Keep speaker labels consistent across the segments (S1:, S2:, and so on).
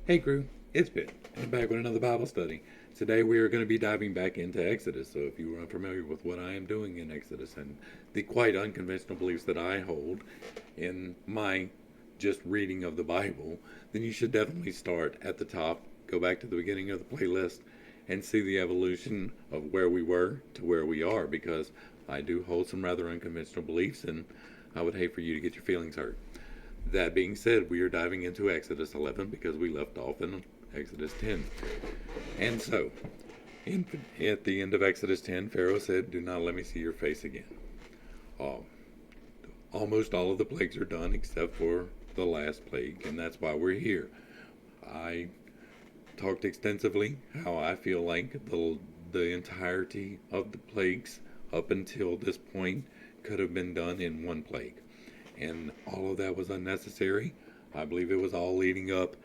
S1: Hey crew, it's Ben, and I'm back with another Bible study. Today we are going to be diving back into Exodus, so if you are unfamiliar with what I am doing in Exodus and the quite unconventional beliefs that I hold in my just reading of the Bible, then you should definitely start at the top, go back to the beginning of the playlist, and see the evolution of where we were to where we are, because I do hold some rather unconventional beliefs, and I would hate for you to get your feelings hurt. That being said, we are diving into Exodus 11 because we left off in Exodus 10. And so, at the end of Exodus 10, Pharaoh said, "Do not let me see your face again." Uh, Almost all of the plagues are done except for the last plague, and that's why we're here. I talked extensively how I feel like the entirety of the plagues up until this point could have been done in one plague, and all of that was unnecessary. I believe it was all leading up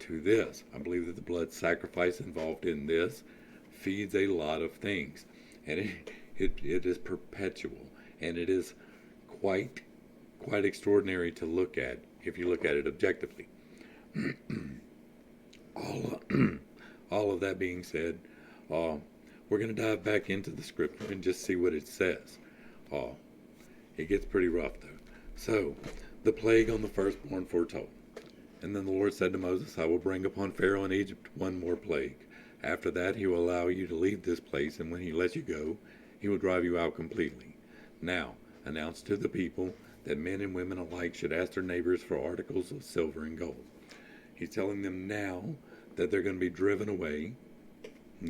S1: to this. I believe that the blood sacrifice involved in this feeds a lot of things, and it is perpetual, and it is quite quite extraordinary to look at if you look at it objectively. all all of that being said, uh, we're going to dive back into the scripture and just see what it says. Uh, it gets pretty rough though. So, the plague on the firstborn foretold. And then the Lord said to Moses, "I will bring upon Pharaoh in Egypt one more plague. After that, he will allow you to leave this place, and when he lets you go, he will drive you out completely. Now, announce to the people that men and women alike should ask their neighbors for articles of silver and gold." He's telling them now that they're going to be driven away,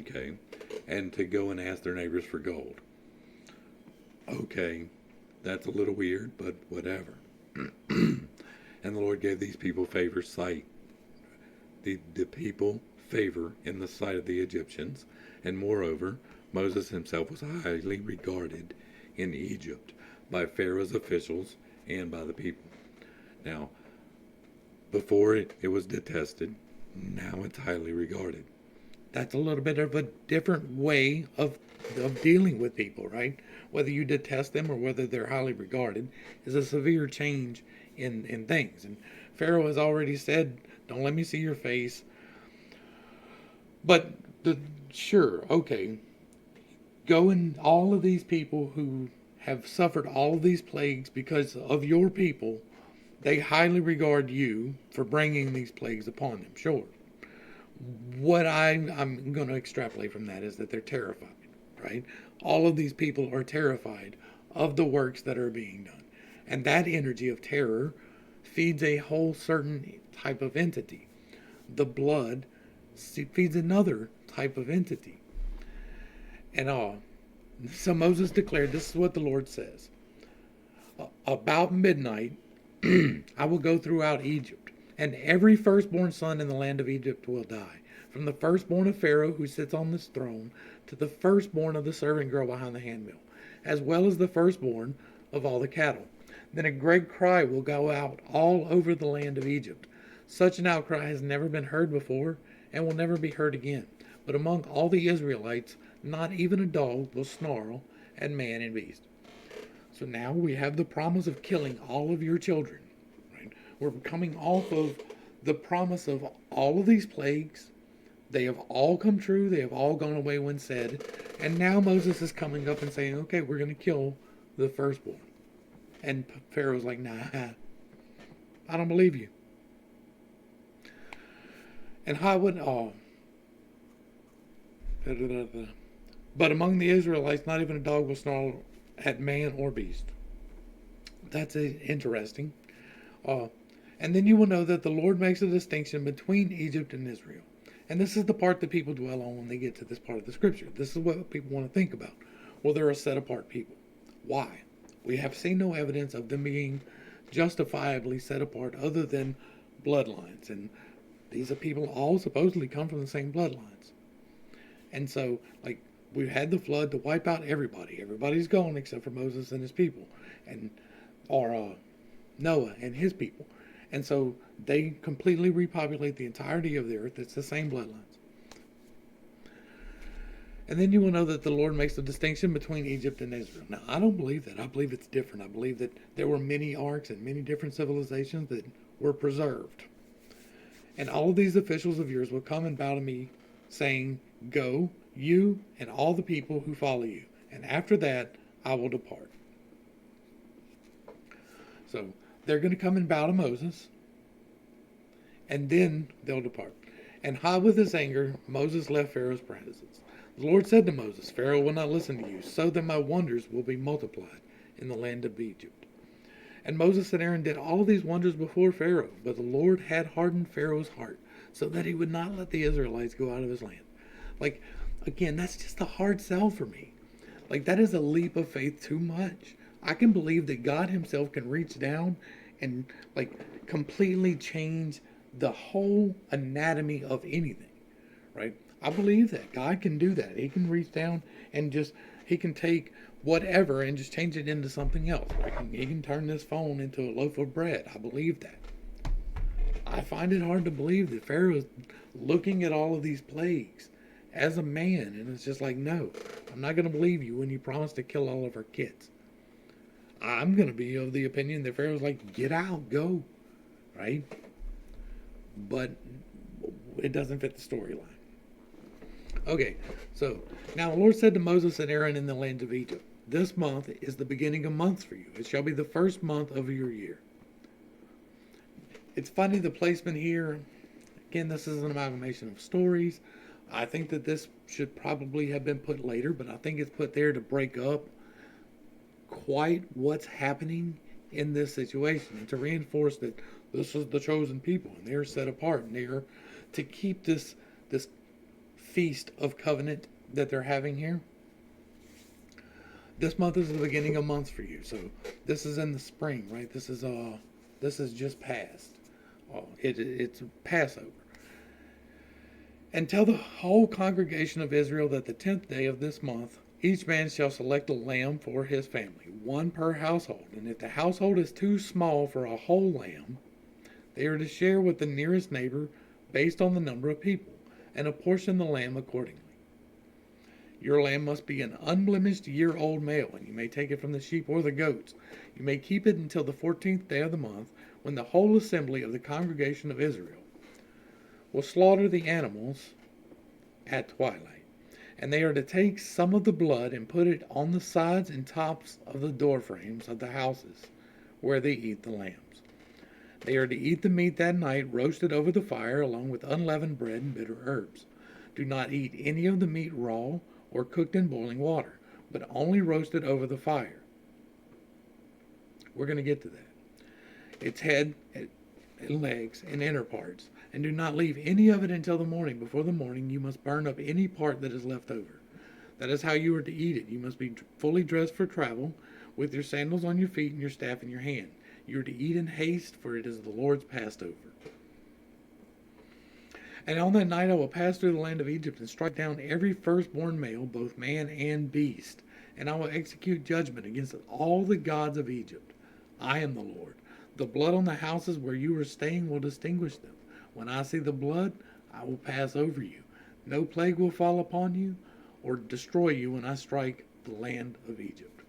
S1: okay, and to go and ask their neighbors for gold. Okay, that's a little weird, but whatever. And the Lord gave these people favor sight. The people favor in the sight of the Egyptians. And moreover, Moses himself was highly regarded in Egypt by Pharaoh's officials and by the people. Now, before it was detested, now it's highly regarded. That's a little bit of a different way of dealing with people, right? Whether you detest them or whether they're highly regarded is a severe change in things. And Pharaoh has already said, "Don't let me see your face." But sure, okay, go and all of these people who have suffered all of these plagues because of your people, they highly regard you for bringing these plagues upon them. Sure. What I'm going to extrapolate from that is that they're terrified, right? All of these people are terrified of the works that are being done. And that energy of terror feeds a whole certain type of entity. The blood feeds another type of entity. And so Moses declared, "This is what the Lord says. About midnight, I will go throughout Egypt, and every firstborn son in the land of Egypt will die, from the firstborn of Pharaoh who sits on this throne to the firstborn of the servant girl behind the handmill, as well as the firstborn of all the cattle. Then a great cry will go out all over the land of Egypt. Such an outcry has never been heard before and will never be heard again. But among all the Israelites, not even a dog will snarl at man and beast." So now we have the promise of killing all of your children. Right? We're coming off of the promise of all of these plagues. They have all come true. They have all gone away when said. And now Moses is coming up and saying, "Okay, we're going to kill the firstborn." And Pharaoh's like, "Nah, I don't believe you." And how would but among the Israelites, not even a dog will snarl at man or beast. That's interesting. Uh, and then you will know that the Lord makes a distinction between Egypt and Israel. And this is the part that people dwell on when they get to this part of the scripture. This is what people want to think about. Well, they're a set apart people. Why? We have seen no evidence of them being justifiably set apart other than bloodlines. And these are people all supposedly come from the same bloodlines. And so, like, we had the flood to wipe out everybody. Everybody's gone except for Moses and his people, and or Noah and his people. And so they completely repopulate the entirety of the earth. It's the same bloodlines. And then you will know that the Lord makes a distinction between Egypt and Israel. Now, I don't believe that. I believe it's different. I believe that there were many arcs and many different civilizations that were preserved.
S2: And all of these officials of yours will come and bow to me, saying, Go, you and all the people who follow you. And after that, I will depart. So they're going to come and bow to Moses, and then they'll depart. And hot with his anger, Moses left Pharaoh's presence. The Lord said to Moses, Pharaoh will not listen to you, so that my wonders will be multiplied in the land of Egypt. And Moses and Aaron did all these wonders before Pharaoh, but the Lord had hardened Pharaoh's heart, so that he would not let the Israelites go out of his land. Like, again, that's just a hard sell for me. Like, that is a leap of faith too much. I can believe that God himself can reach down and, like, completely change the whole anatomy of anything, right? I believe that God can do that. He can reach down and he can take whatever and just change it into something else. He can turn this phone into a loaf of bread. I believe that. I find it hard to believe that Pharaoh is looking at all of these plagues as a man, and it's just like, no, I'm not going to believe you when you promise to kill all of our kids. I'm going to be of the opinion that Pharaoh's like, get out, go, right? But it doesn't fit the storyline. Okay, so now the Lord said to Moses and Aaron in the land of Egypt, this month is the beginning of months for you. It shall be the first month of your year. It's funny, the placement here, again, this is an amalgamation of stories. I think that this should probably have been put later, but I think it's put there to break up quite what's happening in this situation and to reinforce that this is the chosen people and they're set apart and they're to keep this feast of covenant that they're having here. This month is the beginning of months for you. So this is in the spring, right? This is just past. It's Passover. And tell the whole congregation of Israel that the 10th day of this month, each man shall select a lamb for his family, one per household. And if the household is too small for a whole lamb, they are to share with the nearest neighbor based on the number of people, and apportion the lamb accordingly. Your lamb must be an unblemished year-old male, and you may take it from the sheep or the goats. You may keep it until the 14th day of the month, when the whole assembly of the congregation of Israel will slaughter the animals at twilight. And they are to take some of the blood and put it on the sides and tops of the door frames of the houses where they eat the lambs. They are to eat the meat that night, roasted over the fire, along with unleavened bread and bitter herbs. Do not eat any of the meat raw or cooked in boiling water, but only roasted over the fire. We're going to get to that. Its head and legs and inner parts, and do not leave any of it until the morning. Before the morning you must burn up any part that is left over. That is how you are to eat it. You must be fully dressed for travel, with your sandals on your feet and your staff in your hand. You are to eat in haste, for it is the Lord's Passover. And on that night I will pass through the land of Egypt and strike down every firstborn male, both man and beast. And I will execute judgment against all the gods of Egypt. I am the Lord. The blood on the houses where you are staying will distinguish them. When I see the blood, I will pass over you. No plague will fall upon you or destroy you when I strike the land of Egypt.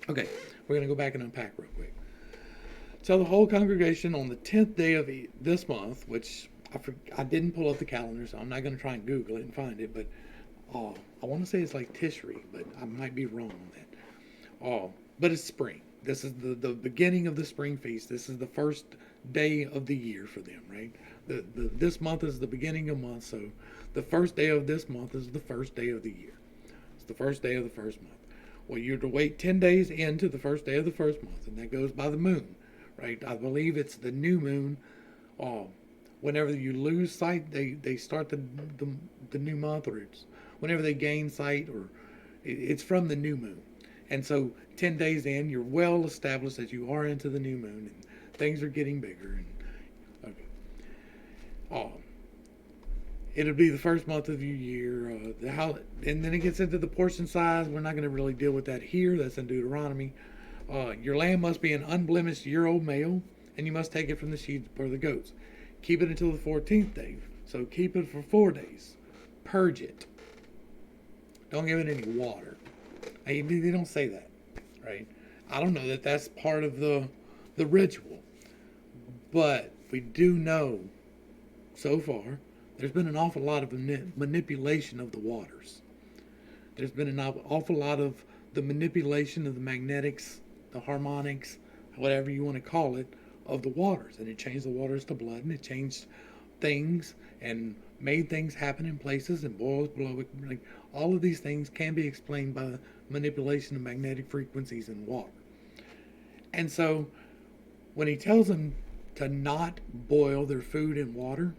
S2: Okay, we're going to go back and unpack real quick. Tell the whole congregation on the 10th day of this month, which I didn't pull up the calendar, so I'm not going to try and Google it and find it, but I want to say it's like Tishri, but I might be wrong on that. But it's spring. This is the beginning of the spring feast. This is the first day of the year for them, right? This month is the beginning of month, so the first day of this month is the first day of the year. It's the first day of the first month. Well, you're to wait 10 days into the first day of the first month, and that goes by the moon, right? I believe it's the new moon. Whenever you lose sight, they start the new month, or it's whenever they gain sight, or it's from the new moon. And so 10 days in, you're well established that you are into the new moon, and things are getting bigger. And okay, it'll be the first month of your year. And then it gets into the portion size. We're not going to really deal with that here. That's in Deuteronomy. Your lamb must be an unblemished year-old male, and you must take it from the sheep or the goats. Keep it until the 14th day. So keep it for 4 days. Purge it. Don't give it any water. They don't say that, right? I don't know that that's part of the ritual, but we do know so far, there's been an awful lot of manipulation of the waters. There's been an awful lot of the manipulation of the magnetics, the harmonics, whatever you want to call it, of the waters. And it changed the waters to blood, and it changed things and made things happen in places, and boils below it. Like, all of these things can be explained by the manipulation of magnetic frequencies in water. And so when he tells them to not boil their food in water,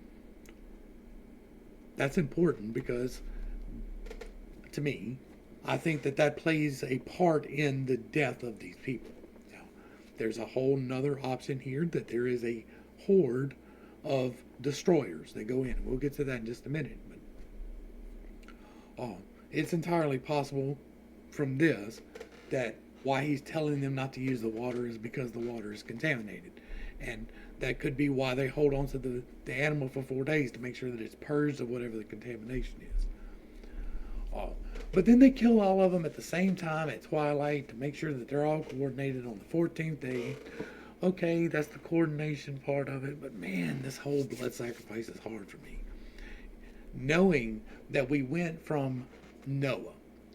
S2: that's important because, to me, I think that that plays a part in the death of these people. Now, there's a whole nother option here that there is a horde of destroyers that go in. We'll get to that in just a minute. But it's entirely possible from this that why he's telling them not to use the water is because the water is contaminated. And that could be why they hold on to the animal for 4 days, to make sure that it's purged of whatever the contamination is. But then they kill all of them at the same time at twilight to make sure that they're all coordinated on the 14th day. Okay, that's the coordination part of it, but man, this whole blood sacrifice is hard for me. Knowing that we went from Noah,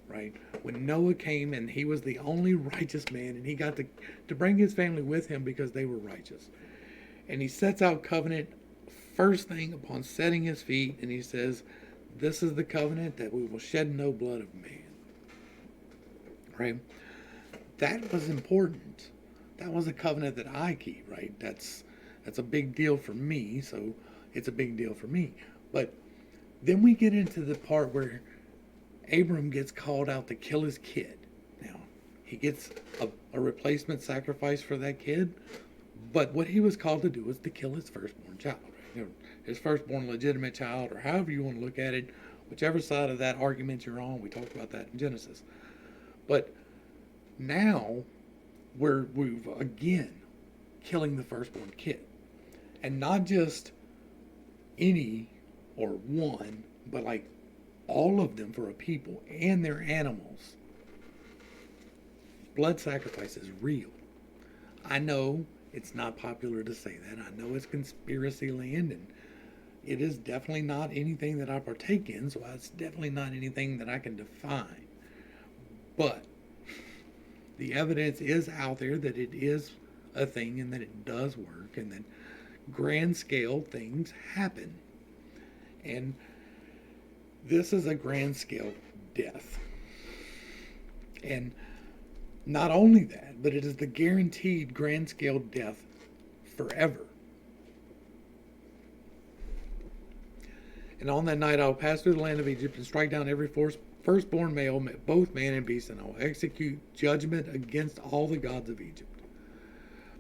S2: right? When Noah came and he was the only righteous man, and he got to bring his family with him because they were righteous. And he sets out covenant first thing upon setting his feet, and he says, this is the covenant that we will shed no blood of man. Right? That was important. That was a covenant that I keep, right? That's a big deal for me, so it's a big deal for me. But then we get into the part where Abram gets called out to kill his kid. Now, he gets a replacement sacrifice for that kid, but what he was called to do was to kill his firstborn child. Right? His firstborn legitimate child, or however you want to look at it, whichever side of that argument you're on. We talked about that in Genesis. But now we've again killing the firstborn kid. And not just any or one, but like all of them for a people and their animals. Blood sacrifice is real. I know it's not popular to say that. I know it's conspiracy land, and it is definitely not anything that I partake in, so it's definitely not anything that I can define. But the evidence is out there that it is a thing and that it does work and that grand scale things happen. And this is a grand scale death. And not only that, but it is the guaranteed grand scale death forever. And on that night I will pass through the land of Egypt and strike down every firstborn male, both man and beast, and I will execute judgment against all the gods of Egypt.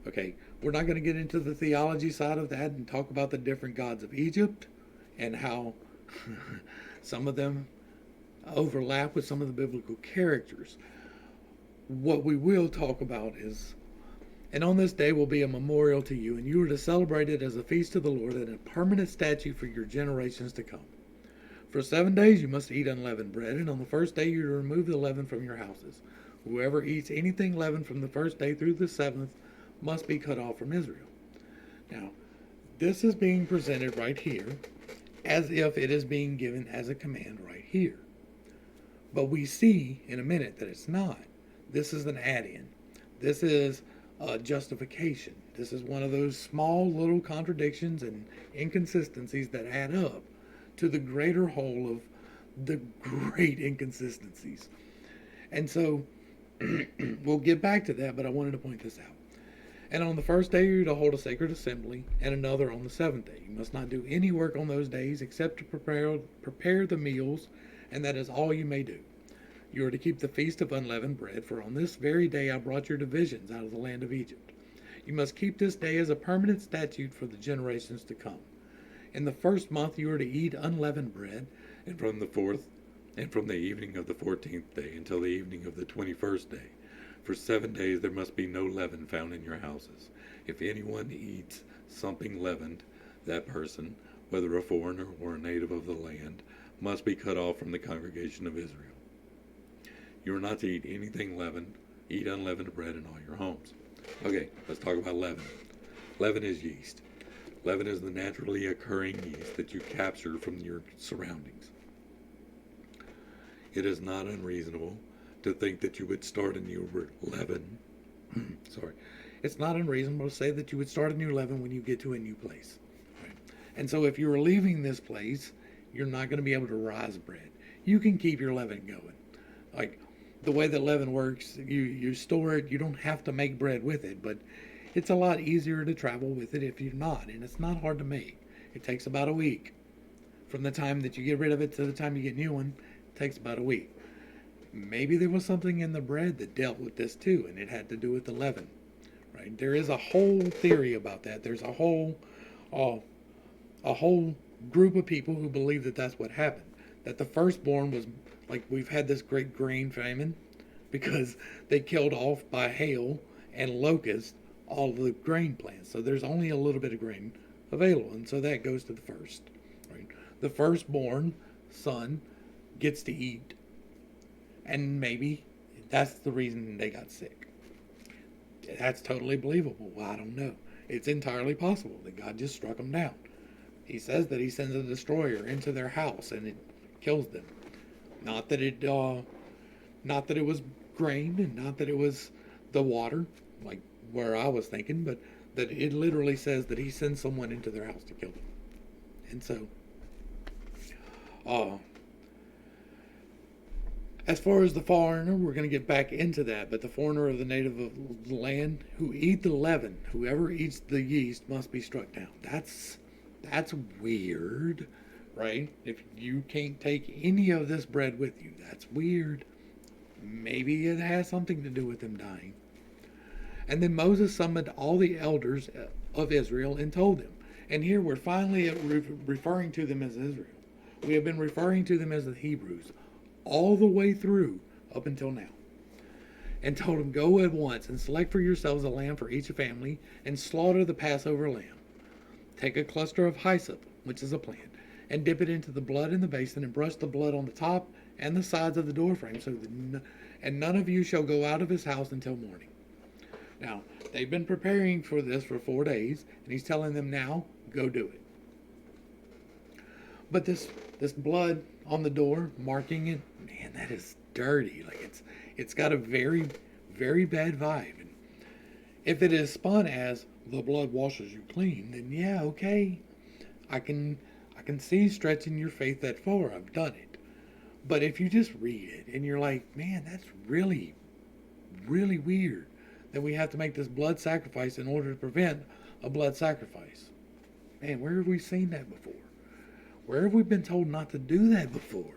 S2: Okay, we're not going to get into the theology side of that and talk about the different gods of Egypt and how some of them overlap with some of the biblical characters. What we will talk about is, and on this day will be a memorial to you, and you are to celebrate it as a feast to the Lord and a permanent statute for your generations to come. For 7 days you must eat unleavened bread, and on the first day you are to remove the leaven from your houses. Whoever eats anything leavened from the first day through the 7th must be cut off from Israel. Now, this is being presented right here as if it is being given as a command right here. But we see in a minute that it's not. This is an add-in. This is a justification. This is one of those small little contradictions and inconsistencies that add up to the greater whole of the great inconsistencies. And so we'll get back to that, but I wanted to point this out. And on the first day you're to hold a sacred assembly, and another on the 7th day. You must not do any work on those days except to prepare the meals, and that is all you may do. You are to keep the feast of unleavened bread, for on this very day I brought your divisions out of the land of Egypt. You must keep this day as a permanent statute for the generations to come. In the first month you are to eat unleavened bread,
S1: And from the 4th, and from the evening of the 14th day until the evening of the 21st day. For 7 days there must be no leaven found in your houses. If anyone eats something leavened, that person, whether a foreigner or a native of the land, must be cut off from the congregation of Israel. You are not to eat anything leavened. Eat unleavened bread in all your homes. Okay, let's talk about leaven. Leaven is yeast. Leaven is the naturally occurring yeast that you capture from your surroundings. It is not unreasonable to think that you would start a new leaven. Sorry. It's not unreasonable to say that you would start a new leaven when you get to a new place. Right? And so if you're leaving this place, you're not going to be able to rise bread. You can keep your leaven going. Like the way that leaven works, you store it. You don't have to make bread with it, but it's a lot easier to travel with it if you're not. And it's not hard to make. It takes about a week. From the time that you get rid of it to the time you get new one, it takes about a week. Maybe there was something in the bread that dealt with this too, and it had to do with the leaven. Right? There is a whole theory about that. There's a whole group of people who believe that that's what happened. That the firstborn was, like, we've had this great grain famine because they killed off by hail and locust all of the grain plants. So there's only a little bit of grain available, and so that goes to the first. Right? The firstborn son gets to eat, and maybe that's the reason they got sick. That's totally believable. Well, I don't know. It's entirely possible that God just struck them down. He says that he sends a destroyer into their house and it kills them. Not that it was grain, and not that it was the water, like where I was thinking, but that it literally says that he sends someone into their house to kill them. And so, as far as the foreigner, we're going to get back into that, but the foreigner of the native of the land who eat the leaven, whoever eats the yeast must be struck down. That's weird, right? If you can't take any of this bread with you, that's weird. Maybe it has something to do with them dying. And then Moses summoned all the elders of Israel and told them. And here we're finally referring to them as Israel. We have been referring to them as the Hebrews all the way through up until now. And told them, go at once and select for yourselves a lamb for each family and slaughter the Passover lamb. Take a cluster of hyssop, which is a plant, and dip it into the blood in the basin and brush the blood on the top and the sides of the doorframe, and none of you shall go out of his house until morning. Now, they've been preparing for this for 4 days, and he's telling them now, go do it. But this blood on the door, marking it, man, that is dirty. Like it's got a very, very bad vibe. And if it is spun as the blood washes you clean, then yeah, okay. I can see stretching your faith that far. I've done it. But if you just read it and you're like, man, that's really, really weird that we have to make this blood sacrifice in order to prevent a blood sacrifice. Man, where have we seen that before? Where have we been told not to do that before?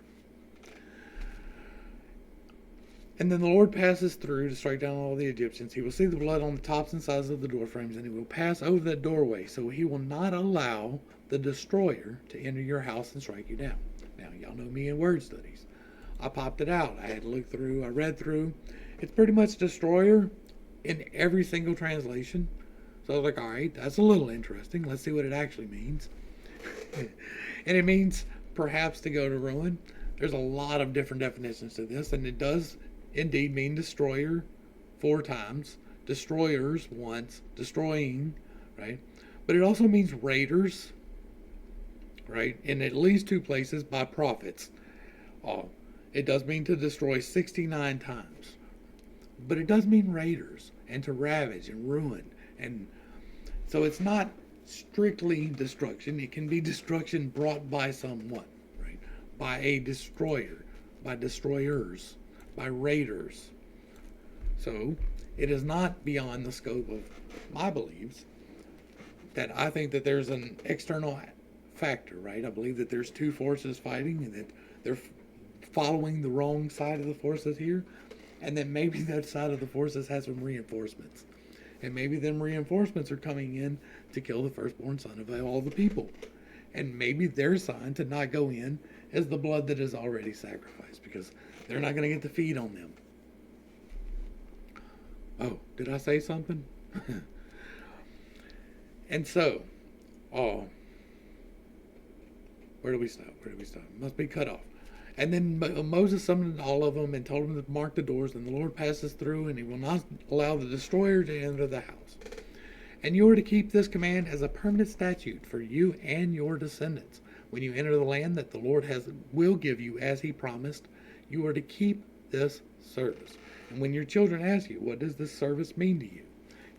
S1: And then the Lord passes through to strike down all the Egyptians. He will see the blood on the tops and sides of the door frames, and he will pass over that doorway. So he will not allow the destroyer to enter your house and strike you down. Now, y'all know me in word studies. I popped it out. I had to look through. I read through. It's pretty much destroyer in every single translation. So I was like, all right, that's a little interesting. Let's see what it actually means. And it means perhaps to go to ruin. There's a lot of different definitions to this, and it does indeed mean destroyer 4 times, destroyers once, destroying, right? But it also means raiders, right? In at least 2 places by prophets. It does mean to destroy 69 times. But it does mean raiders and to ravage and ruin. And so it's not strictly destruction. It can be destruction brought by someone, right? By a destroyer, by destroyers, by raiders. So it is not beyond the scope of my beliefs that I think that there's an external factor, right? I believe that there's 2 forces fighting and that they're following the wrong side of the forces here, and that maybe that side of the forces has some reinforcements. And maybe them reinforcements are coming in to kill the firstborn son of all the people. And maybe their sign to not go in is the blood that is already sacrificed, because they're not going to get the feed on them. Oh, did I say something? And so, where do we stop? Must be cut off. And then Moses summoned all of them and told them to mark the doors, and the Lord passes through, and he will not allow the destroyer to enter the house.
S2: And you are to keep this command as a permanent statute for you and your descendants. When you enter the land that the Lord will give you as he promised, you are to keep this service. And when your children ask you, what does this service mean to you?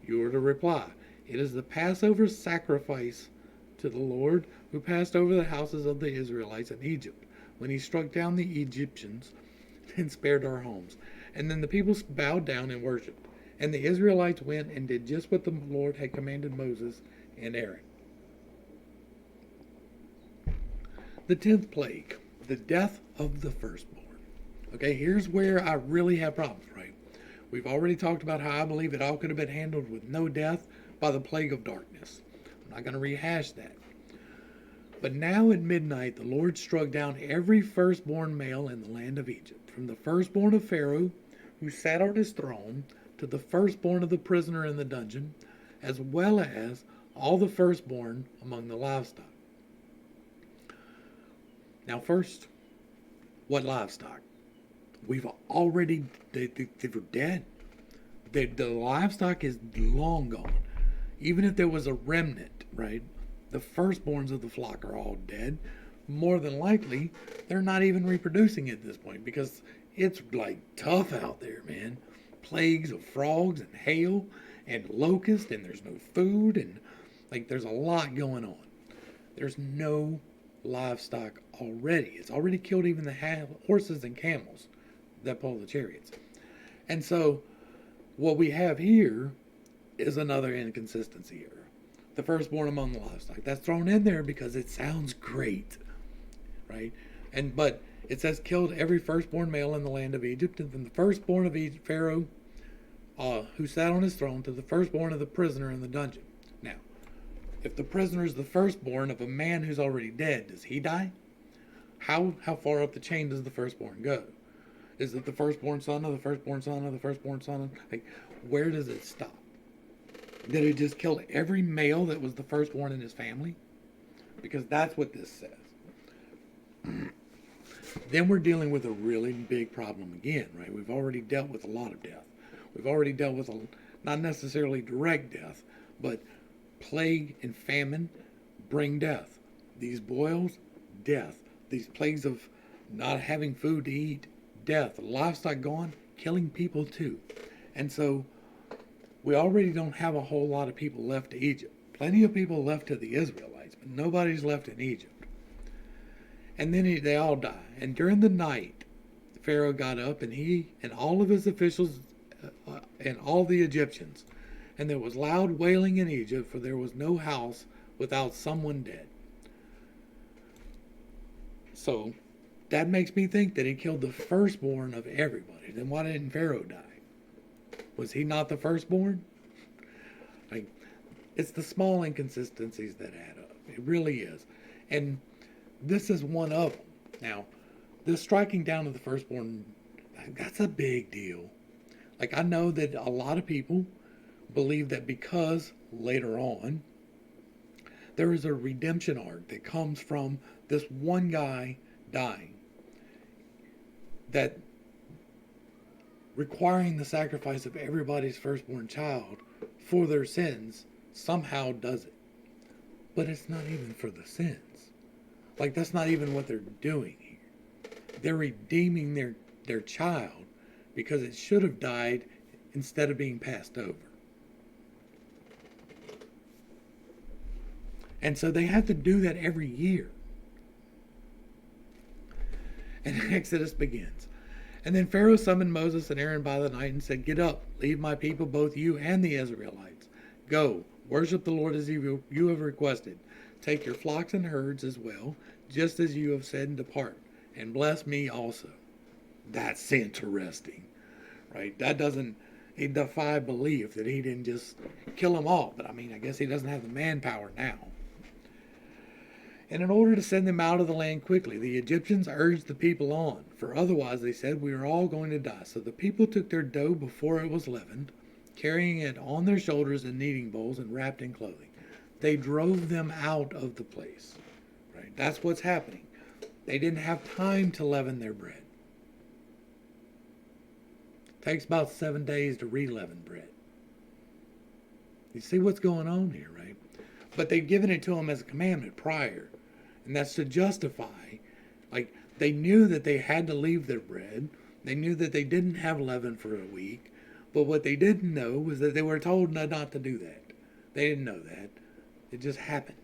S2: You are to reply, it is the Passover sacrifice to the Lord who passed over the houses of the Israelites in Egypt, when he struck down the Egyptians and spared our homes. And then the people bowed down and worshipped. And the Israelites went and did just what the Lord had commanded Moses and Aaron. The 10th plague, the death of the firstborn. Okay, here's where I really have problems, right? We've already talked about how I believe it all could have been handled with no death by the plague of darkness. I'm not going to rehash that. But now at midnight, the Lord struck down every firstborn male in the land of Egypt, from the firstborn of Pharaoh, who sat on his throne, to the firstborn of the prisoner in the dungeon, as well as all the firstborn among the livestock. Now first, what livestock? We've already, they were dead. The livestock is long gone. Even if there was a remnant, right? The firstborns of the flock are all dead. More than likely, they're not even reproducing at this point because it's like tough out there, man. Plagues of frogs and hail and locusts, and there's no food, and like there's a lot going on. There's no livestock already. It's already killed even the horses and camels that pull the chariots. And so what we have here is another inconsistency here. The firstborn among the livestock. That's thrown in there because it sounds great, right? But it says killed every firstborn male in the land of Egypt, and from the firstborn of Pharaoh, who sat on his throne, to the firstborn of the prisoner in the dungeon. Now, if the prisoner is the firstborn of a man who's already dead, does he die? How far up the chain does the firstborn go? Is it the firstborn son of the firstborn son of the firstborn son? Like, where does it stop? Did it just kill every male that was the firstborn in his family? Because that's what this says. Then we're dealing with a really big problem again, right? We've already dealt with a lot of death. We've already dealt with not necessarily direct death, but plague and famine bring death. These boils, death. These plagues of not having food to eat, death. Livestock gone, killing people too. And so we already don't have a whole lot of people left to Egypt. Plenty of people left to the Israelites, but nobody's left in Egypt. And then they all die. And during the night, Pharaoh got up, and he and all of his officials and all the Egyptians. And there was loud wailing in Egypt, for there was no house without someone dead. So that makes me think that he killed the firstborn of everybody. Then why didn't Pharaoh die? Was he not the firstborn? Like, it's the small inconsistencies that add up. It really is. And this is one of them. Now, the striking down of the firstborn, that's a big deal. Like, I know that a lot of people believe that because later on there is a redemption arc that comes from this one guy dying, that requiring the sacrifice of everybody's firstborn child for their sins somehow does it. But it's not even for the sins. Like, that's not even what they're doing here. They're redeeming their child because it should have died instead of being passed over. And so they have to do that every year. And Exodus begins. And then Pharaoh summoned Moses and Aaron by the night and said, "Get up, lead my people, both you and the Israelites. Go, worship the Lord as you have requested. Take your flocks and herds as well, just as you have said, and depart, and bless me also." That's interesting, right? It defy belief that he didn't just kill them all. But I mean, I guess he doesn't have the manpower now. And in order to send them out of the land quickly, the Egyptians urged the people on, for otherwise, they said, we are all going to die. So the people took their dough before it was leavened, carrying it on their shoulders in kneading bowls and wrapped in clothing. They drove them out of the place. Right? That's what's happening. They didn't have time to leaven their bread. It takes about 7 days to re-leaven bread. You see what's going on here, right? But they've given it to them as a commandment prior. And that's to justify, like, they knew that they had to leave their bread. They knew that they didn't have leaven for a week. But what they didn't know was that they were told not to do that. They didn't know that. It just happened.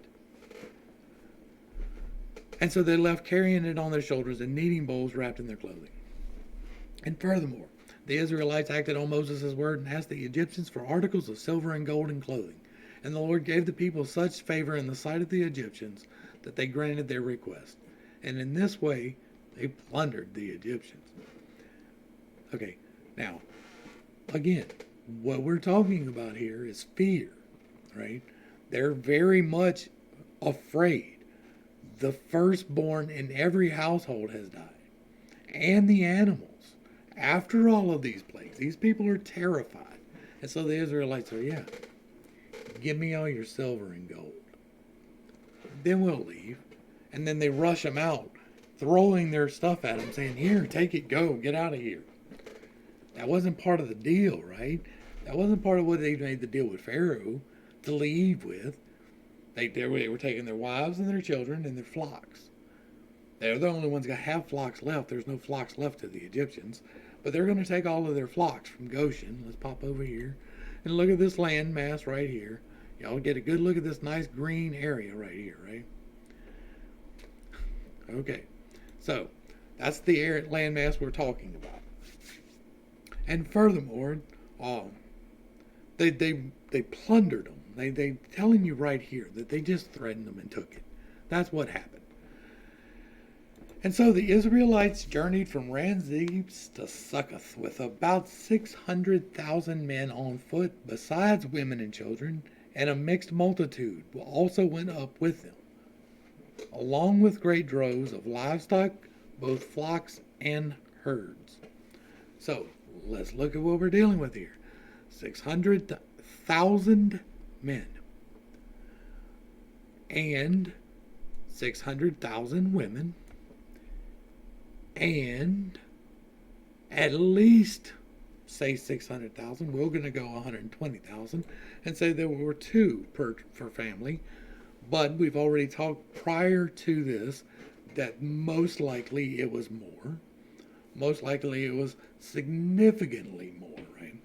S2: And so they left carrying it on their shoulders and kneading bowls wrapped in their clothing. And furthermore, the Israelites acted on Moses' word and asked the Egyptians for articles of silver and gold and clothing. And the Lord gave the people such favor in the sight of the Egyptians that they granted their request. And in this way, they plundered the Egyptians. Okay, now, again, what we're talking about here is fear, right? They're very much afraid. The firstborn in every household has died. And the animals. After all of these plagues, these people are terrified. And so the Israelites are, yeah, give me all your silver and gold. Then we'll leave. And then they rush them out, throwing their stuff at them, saying, here, take it, go, get out of here. That wasn't part of the deal, right? That wasn't part of what they made the deal with Pharaoh to leave with. They were taking their wives and their children and their flocks. They're the only ones that have flocks left. There's no flocks left to the Egyptians. But they're going to take all of their flocks from Goshen. Let's pop over here and look at this land mass right here. Y'all get a good look at this nice green area right here, right? Okay, so that's the land mass we're talking about. And furthermore, they plundered them. They telling you right here that they just threatened them and took it. That's what happened. And so the Israelites journeyed from Ramses to Succoth with about 600,000 men on foot, besides women and children, and a mixed multitude also went up with them, along with great droves of livestock, both flocks and herds. So let's look at what we're dealing with here. 600,000 men and 600,000 women and at least say 600,000. We're going to go 120,000 and say there were two per family. But we've already talked prior to this that most likely it was more. Most likely it was significantly more, right?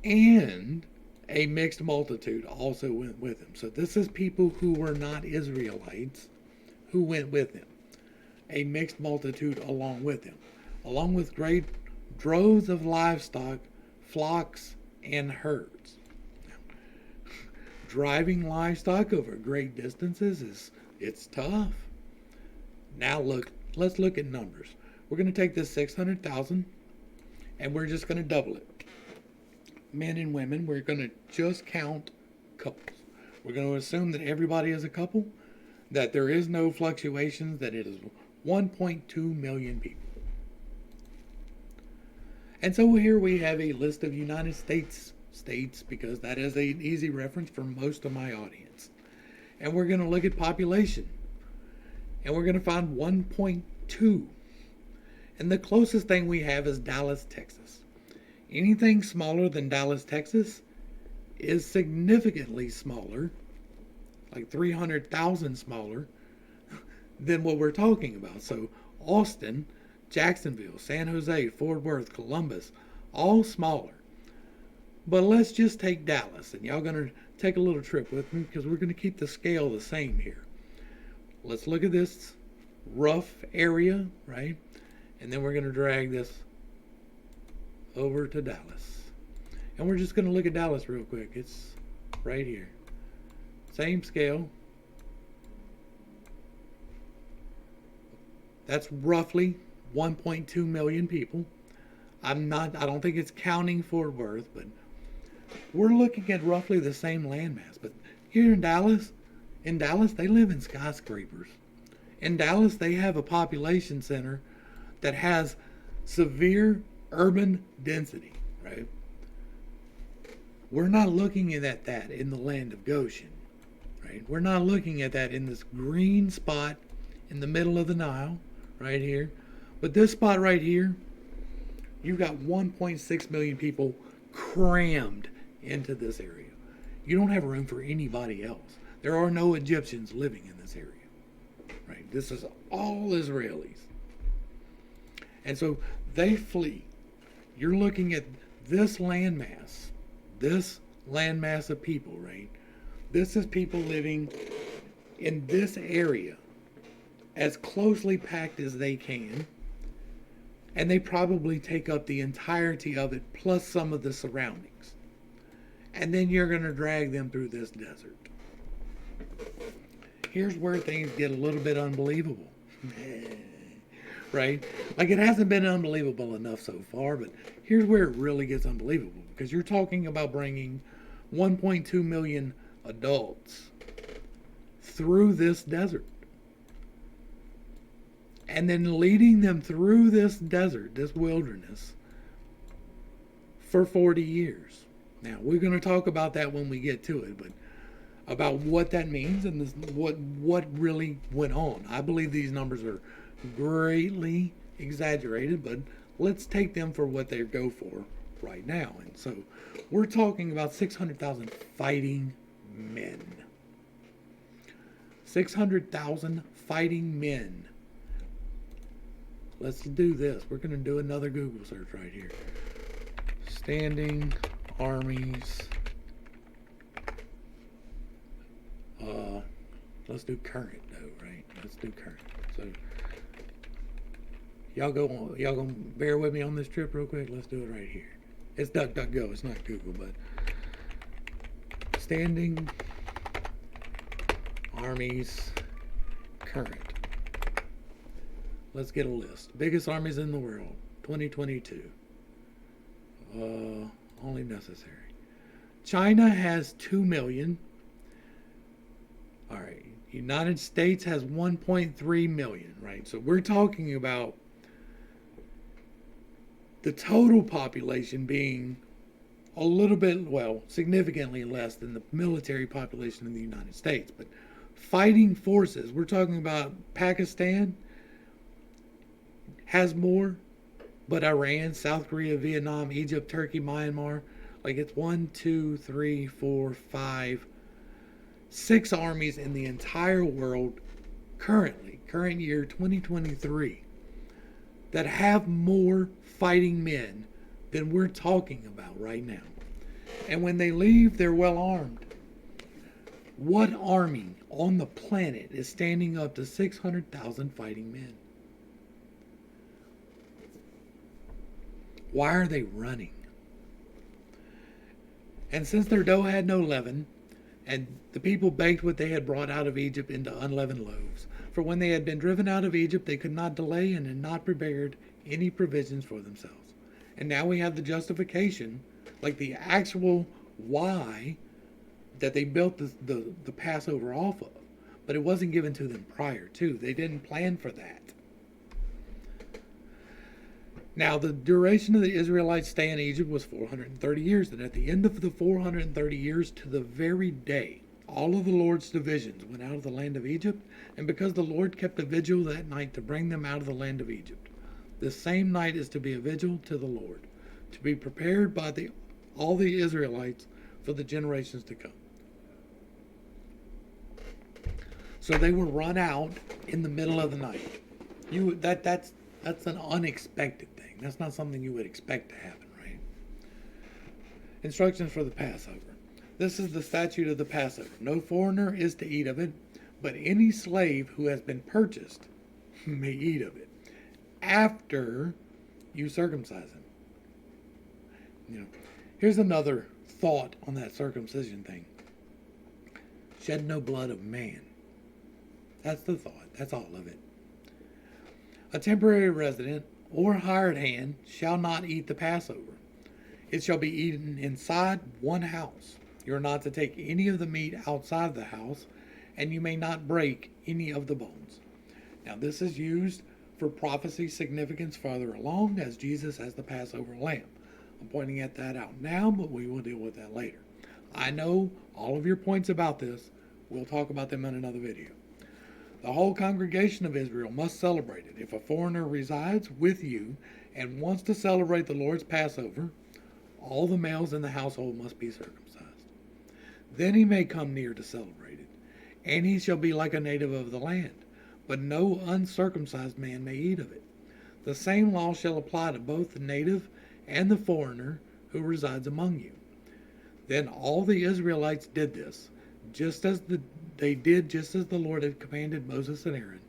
S2: And a mixed multitude also went with him. So this is people who were not Israelites who went with him. A mixed multitude along with him, along with great droves of livestock, flocks, and herds. Driving livestock over great distances it's tough. Now let's look at numbers. We're going to take this 600,000 and we're just going to double it. Men and women, we're going to just count couples. We're going to assume that everybody is a couple, that there is no fluctuations, that it is 1.2 million people. And so here we have a list of United States because that is an easy reference for most of my audience. And we're going to look at population. And we're going to find 1.2. And the closest thing we have is Dallas, Texas. Anything smaller than Dallas, Texas is significantly smaller, like 300,000 smaller than what we're talking about. So Austin, Jacksonville, San Jose, Fort Worth, Columbus, all smaller. But let's just take Dallas, and y'all going to take a little trip with me because we're going to keep the scale the same here. Let's look at this rough area, right? And then we're going to drag this over to Dallas. And we're just going to look at Dallas real quick. It's right here. Same scale. That's roughly 1.2 million people. I don't think it's counting Fort Worth, but we're looking at roughly the same landmass. But here in Dallas, they live in skyscrapers. In Dallas, they have a population center that has severe urban density, right? We're not looking at that in the land of Goshen, right? We're not looking at that in this green spot in the middle of the Nile, right here. But this spot right here, you've got 1.6 million people crammed into this area. You don't have room for anybody else. There are no Egyptians living in this area. Right? This is all Israelis. And so they flee. You're looking at this landmass of people, right? This is people living in this area as closely packed as they can. And they probably take up the entirety of it plus some of the surroundings. And then you're going to drag them through this desert. Here's where things get a little bit unbelievable. Right? Like, it hasn't been unbelievable enough so far, but here's where it really gets unbelievable. Because you're talking about bringing 1.2 million adults through this desert. And then leading them through this desert, this wilderness, for 40 years. Now, we're going to talk about that when we get to it, but about what that means and this, what really went on. I believe these numbers are greatly exaggerated, but let's take them for what they go for right now. And so we're talking about 600,000 fighting men. 600,000 fighting men. Let's do this. We're going to do another Google search right here. Standing armies. Let's do current though, right? Let's do current. So y'all gonna bear with me on this trip real quick. Let's do it right here. It's DuckDuckGo. It's not Google, but standing armies current. Let's get a list. Biggest armies in the world, 2022. Only necessary. China has 2 million. All right. United States has 1.3 million, right? So we're talking about the total population being a little bit, well, significantly less than the military population in the United States. But fighting forces, we're talking about Pakistan has more, but Iran, South Korea, Vietnam, Egypt, Turkey, Myanmar, like it's 1, 2, 3, 4, 5, 6 armies in the entire world currently, current year 2023, that have more fighting men than we're talking about right now. And when they leave, they're well armed. What army on the planet is standing up to 600,000 fighting men? Why are they running? And since their dough had no leaven, and the people baked what they had brought out of Egypt into unleavened loaves, for when they had been driven out of Egypt, they could not delay and had not prepared any provisions for themselves. And now we have the justification, like the actual why that they built the Passover off of. But it wasn't given to them prior to. They didn't plan for that. Now, the duration of the Israelites' stay in Egypt was 430 years. And at the end of the 430 years, to the very day, all of the Lord's divisions went out of the land of Egypt. And because the Lord kept a vigil that night to bring them out of the land of Egypt, this same night is to be a vigil to the Lord, to be prepared by all the Israelites for the generations to come. So they were run out in the middle of the night. That's an unexpected thing. That's not something you would expect to happen, right? Instructions for the Passover. This is the statute of the Passover. No foreigner is to eat of it, but any slave who has been purchased may eat of it after you circumcise him. You know, here's another thought on that circumcision thing. Shed no blood of man. That's the thought. That's all of it. A temporary resident or hired hand shall not eat the Passover. It shall be eaten inside one house. You are not to take any of the meat outside the house, and you may not break any of the bones. Now, this is used for prophecy significance farther along, as Jesus as the Passover lamb. I'm pointing at that out now, but we will deal with that later. I know all of your points about this. We'll talk about them in another video. The whole congregation of Israel must celebrate it. If a foreigner resides with you and wants to celebrate the Lord's Passover, all the males in the household must be circumcised. Then he may come near to celebrate it, and he shall be like a native of the land, but no uncircumcised man may eat of it. The same law shall apply to both the native and the foreigner who resides among you. Then all the Israelites did this, just as the Lord had commanded Moses and Aaron.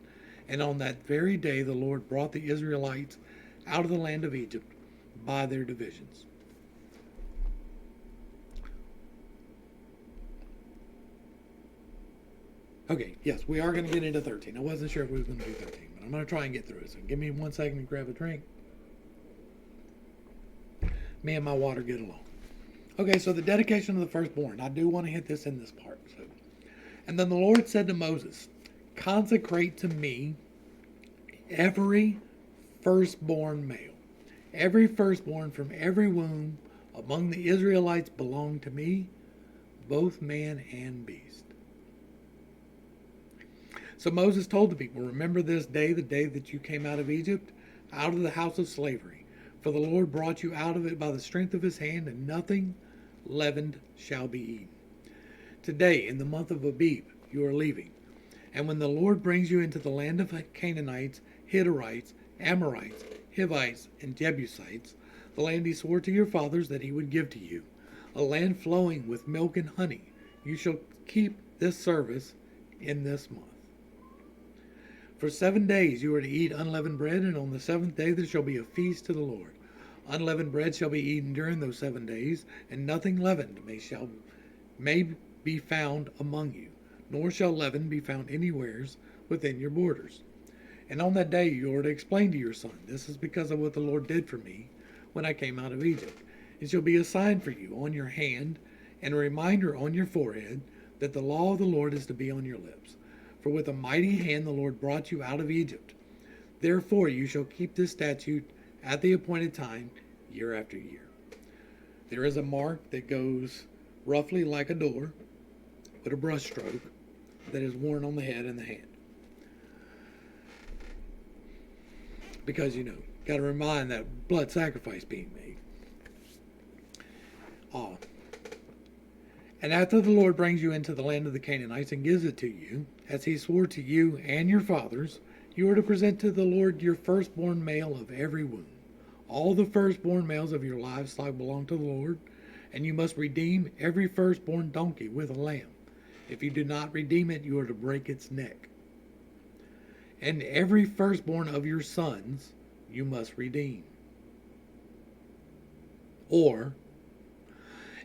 S2: And on that very day the Lord brought the Israelites out of the land of Egypt by their divisions. Okay, yes, we are going to get into 13. I wasn't sure if we were going to do 13, but I'm going to try and get through it. So give me 1 second to grab a drink. Me and my water get along. Okay, so the dedication of the firstborn. I do want to hit this in this part. So, and then the Lord said to Moses, consecrate to me every firstborn male. Every firstborn from every womb among the Israelites belong to me, both man and beast. So Moses told the people, remember this day, the day that you came out of Egypt, out of the house of slavery. For the Lord brought you out of it by the strength of his hand, and nothing leavened shall be eaten. Today, in the month of Abib, you are leaving. And when the Lord brings you into the land of Canaanites, Hittites, Amorites, Hivites, and Jebusites, the land he swore to your fathers that he would give to you, a land flowing with milk and honey, you shall keep this service in this month. For 7 days you are to eat unleavened bread, and on the 7th day there shall be a feast to the Lord. Unleavened bread shall be eaten during those 7 days, and nothing leavened may be found among you, nor shall leaven be found anywheres within your borders. And on that day you are to explain to your son, this is because of what the Lord did for me when I came out of Egypt. It shall be a sign for you on your hand, and a reminder on your forehead, that the law of the Lord is to be on your lips. For with a mighty hand the Lord brought you out of Egypt. Therefore you shall keep this statute at the appointed time, year after year. There is a mark that goes roughly like a door, with a brush stroke, that is worn on the head and the hand. Because, got to remind that blood sacrifice being made. And after the Lord brings you into the land of the Canaanites and gives it to you, as he swore to you and your fathers, you are to present to the Lord your firstborn male of every womb. All the firstborn males of your livestock belong to the Lord, and you must redeem every firstborn donkey with a lamb. If you do not redeem it, you are to break its neck. And every firstborn of your sons you must redeem.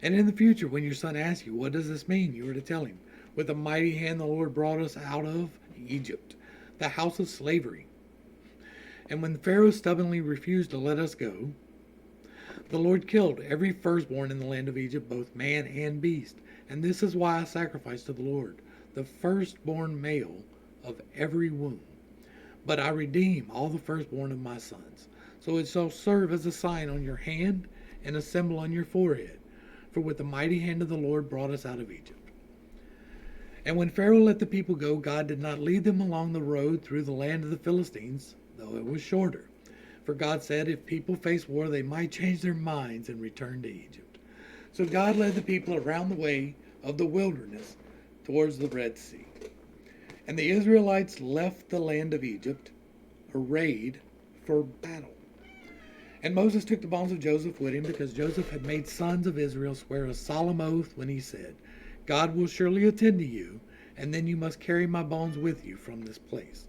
S2: And in the future, when your son asks you, what does this mean? You are to tell him, with a mighty hand the Lord brought us out of Egypt, the house of slavery. And when Pharaoh stubbornly refused to let us go, the Lord killed every firstborn in the land of Egypt, both man and beast. And this is why I sacrifice to the Lord the firstborn male of every womb. But I redeem all the firstborn of my sons. So it shall serve as a sign on your hand and a symbol on your forehead. For with the mighty hand of the Lord brought us out of Egypt. And when Pharaoh let the people go, God did not lead them along the road through the land of the Philistines, though it was shorter. For God said if people face war, they might change their minds and return to Egypt. So God led the people around the way of the wilderness towards the Red Sea. And the Israelites left the land of Egypt, arrayed for battle. And Moses took the bones of Joseph with him, because Joseph had made sons of Israel swear a solemn oath when he said, God will surely attend to you, and then you must carry my bones with you from this place.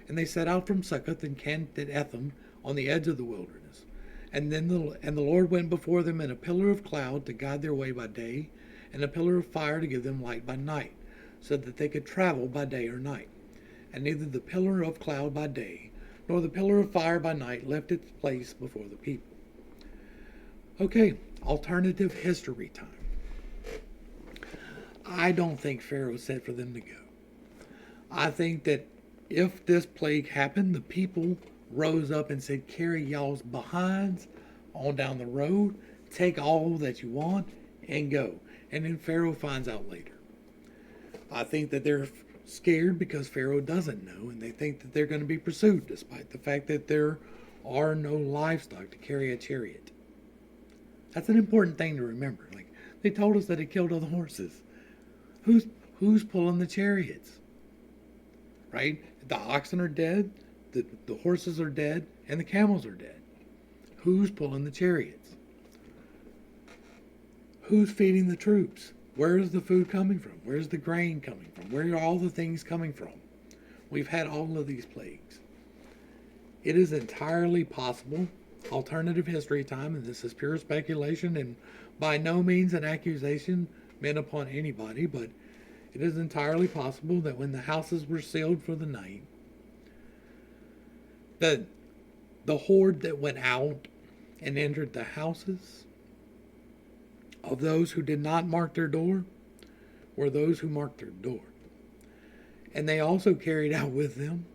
S2: And they set out from Succoth and camped at Etham on the edge of the wilderness. And the Lord went before them in a pillar of cloud to guide their way by day, and a pillar of fire to give them light by night, so that they could travel by day or night. And neither the pillar of cloud by day nor the pillar of fire by night left its place before the people. Okay, alternative history time. I don't think Pharaoh said for them to go. I think that if this plague happened, the people rose up and said, carry y'all's behinds on down the road, take all that you want, and go. And then Pharaoh finds out later. I think that they're scared because Pharaoh doesn't know, and they think that they're going to be pursued despite the fact that there are no livestock to carry a chariot. That's an important thing to remember. Like, they told us that it killed all the horses. Who's who's pulling the chariots? Right? The oxen are dead, the horses are dead, and the camels are dead. Who's pulling the chariots? Who's feeding the troops? Where is the food coming from? Where's the grain coming from? Where are all the things coming from? We've had all of these plagues. It is entirely possible, alternative history time, and this is pure speculation and by no means an accusation meant upon anybody, but it is entirely possible that when the houses were sealed for the night, that the horde that went out and entered the houses of those who did not mark their door were those who marked their door. And they also carried out with them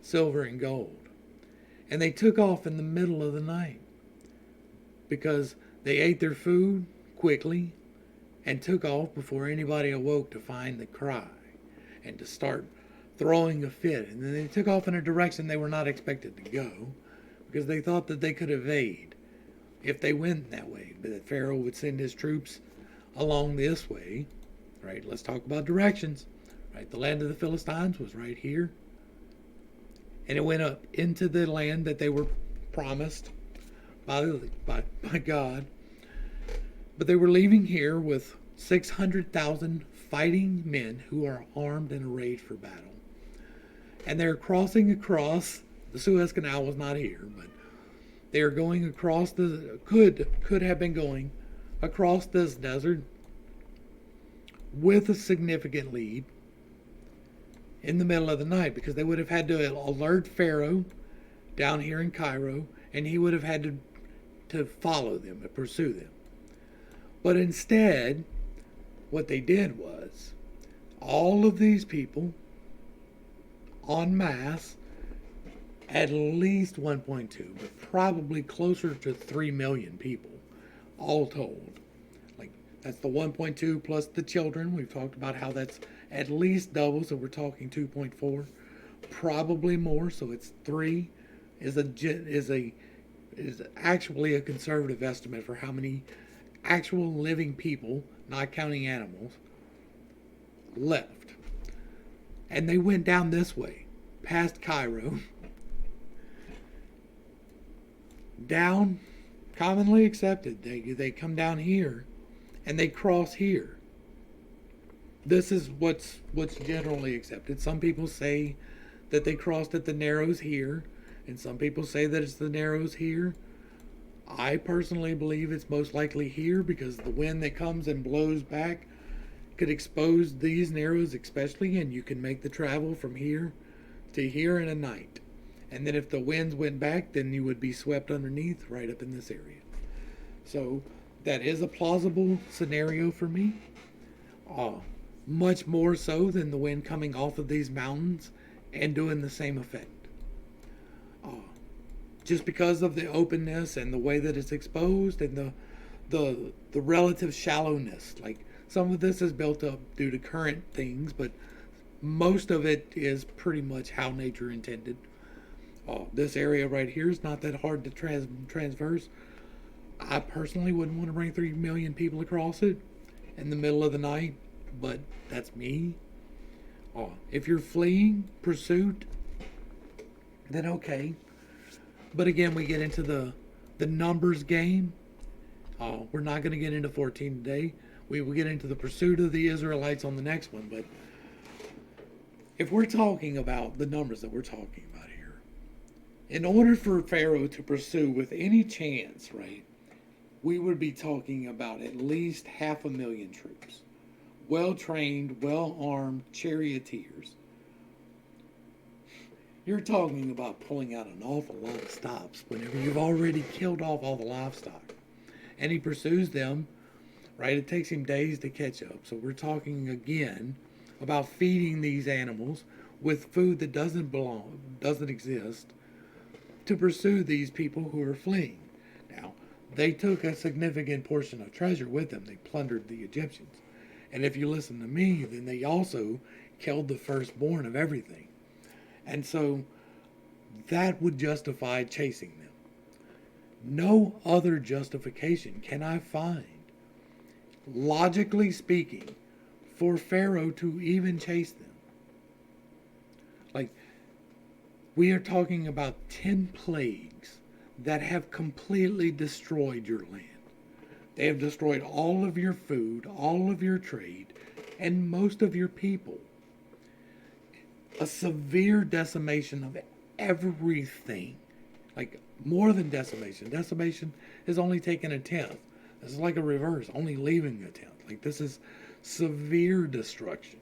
S2: silver and gold. And they took off in the middle of the night because they ate their food quickly and took off before anybody awoke to find the cry and to start throwing a fit. And then they took off in a direction they were not expected to go because they thought that they could evade if they went that way. But that Pharaoh would send his troops along this way. Right? Let's talk about directions. Right? The land of the Philistines was right here. And it went up into the land that they were promised by God. But they were leaving here with 600,000 fighting men who are armed and arrayed for battle. And they're crossing across, the Suez Canal was not here, but they are going across could have been going across this desert with a significant lead in the middle of the night, because they would have had to alert Pharaoh down here in Cairo, and he would have had to follow them and pursue them. But instead, what they did was, all of these people, en masse, at least 1.2, but probably closer to 3 million people, all told. Like, that's the 1.2 plus the children. We've talked about how that's at least double, so we're talking 2.4, probably more. So it's 3 is actually a conservative estimate for how many actual living people, not counting animals, left. And they went down this way, past Cairo, down, commonly accepted. They come down here, and they cross here. This is what's generally accepted. Some people say that they crossed at the Narrows here, and some people say that it's the Narrows here. I personally believe it's most likely here because the wind that comes and blows back could expose these Narrows especially, and you can make the travel from here to here in a night. And then if the winds went back, then you would be swept underneath right up in this area. So that is a plausible scenario for me. Much more so than the wind coming off of these mountains and doing the same effect. Just because of the openness and the way that it's exposed and the relative shallowness. Like, some of this is built up due to current things, but most of it is pretty much how nature intended. This area right here is not that hard to transverse. I personally wouldn't want to bring 3 million people across it in the middle of the night, but that's me. If you're fleeing pursuit, then okay. But again, we get into the numbers game. We're not going to get into 14 today. We will get into the pursuit of the Israelites on the next one. But if we're talking about the numbers that we're talking about here, in order for Pharaoh to pursue with any chance, right, we would be talking about at least 500,000 troops. Well-trained, well-armed charioteers. You're talking about pulling out an awful lot of stops whenever you've already killed off all the livestock. And he pursues them, right? It takes him days to catch up. So we're talking again about feeding these animals with food that doesn't exist, to pursue these people who are fleeing. Now, they took a significant portion of treasure with them. They plundered the Egyptians. And if you listen to me, then they also killed the firstborn of everything. And so that would justify chasing them. No other justification can I find, logically speaking, for Pharaoh to even chase them. Like, we are talking about 10 plagues that have completely destroyed your land. They have destroyed all of your food, all of your trade, and most of your people. A severe decimation of everything. Like, more than decimation. Decimation is only taking a tenth. This is like a reverse, only leaving a tenth. Like, this is severe destruction.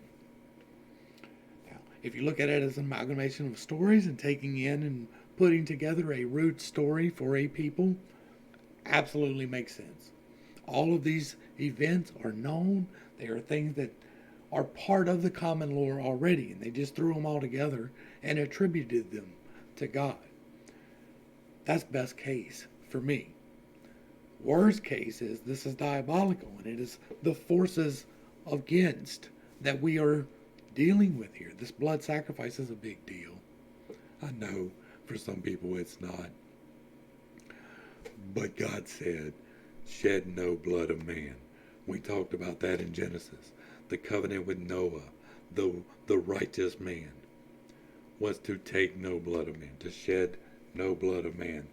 S2: Now, if you look at it as an amalgamation of stories and taking in and putting together a root story for a people, absolutely makes sense. All of these events are known. They are things that are part of the common lore already, and they just threw them all together and attributed them to God. That's best case for me. Worst case is this is diabolical, and it is the forces against that we are dealing with here. This blood sacrifice is a big deal. I know for some people it's not. But God said, shed no blood of man. We talked about that in Genesis. The covenant with Noah, the righteous man, was to take no blood of man, to shed no blood of man.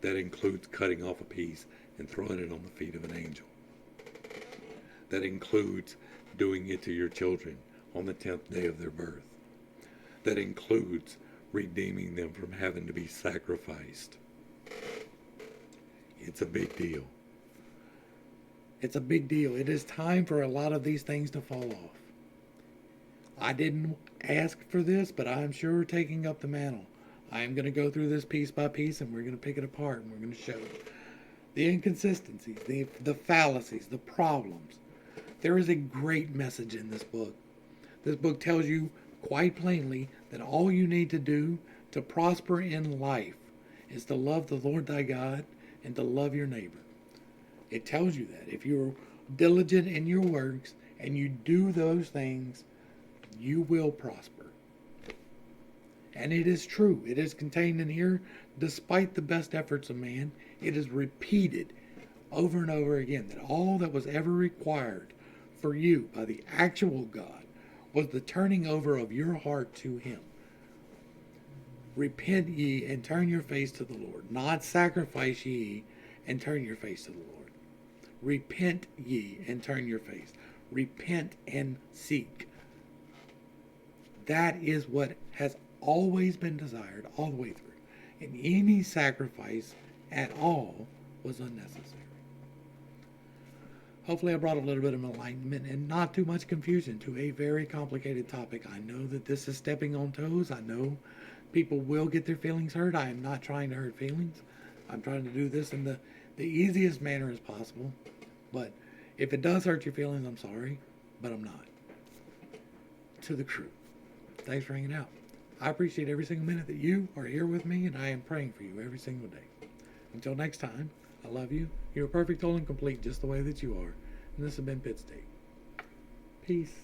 S2: That includes cutting off a piece and throwing it on the feet of an angel. That includes doing it to your children on the 10th day of their birth. That includes redeeming them from having to be sacrificed. It's a big deal. It's a big deal. It is time for a lot of these things to fall off. I didn't ask for this, but I'm sure taking up the mantle. I am going to go through this piece by piece, and we're going to pick it apart, and we're going to show the inconsistencies, the fallacies, the problems. There is a great message in this book. This book tells you quite plainly that all you need to do to prosper in life is to love the Lord thy God and to love your neighbor. It tells you that. If you're diligent in your works and you do those things, you will prosper. And it is true. It is contained in here. Despite the best efforts of man, it is repeated over and over again that all that was ever required for you by the actual God was the turning over of your heart to him. Repent ye and turn your face to the Lord. Not sacrifice ye and turn your face to the Lord. Repent ye and turn your face. Repent and seek. That is what has always been desired all the way through. And any sacrifice at all was unnecessary. Hopefully I brought a little bit of enlightenment and not too much confusion to a very complicated topic. I know that this is stepping on toes. I know people will get their feelings hurt. I am not trying to hurt feelings. I'm trying to do this in the easiest manner as possible. But if it does hurt your feelings, I'm sorry, but I'm not. To the crew, thanks for hanging out. I appreciate every single minute that you are here with me, and I am praying for you every single day. Until next time, I love you. You're perfect, whole, and complete just the way that you are. And this has been Pittstake. Peace.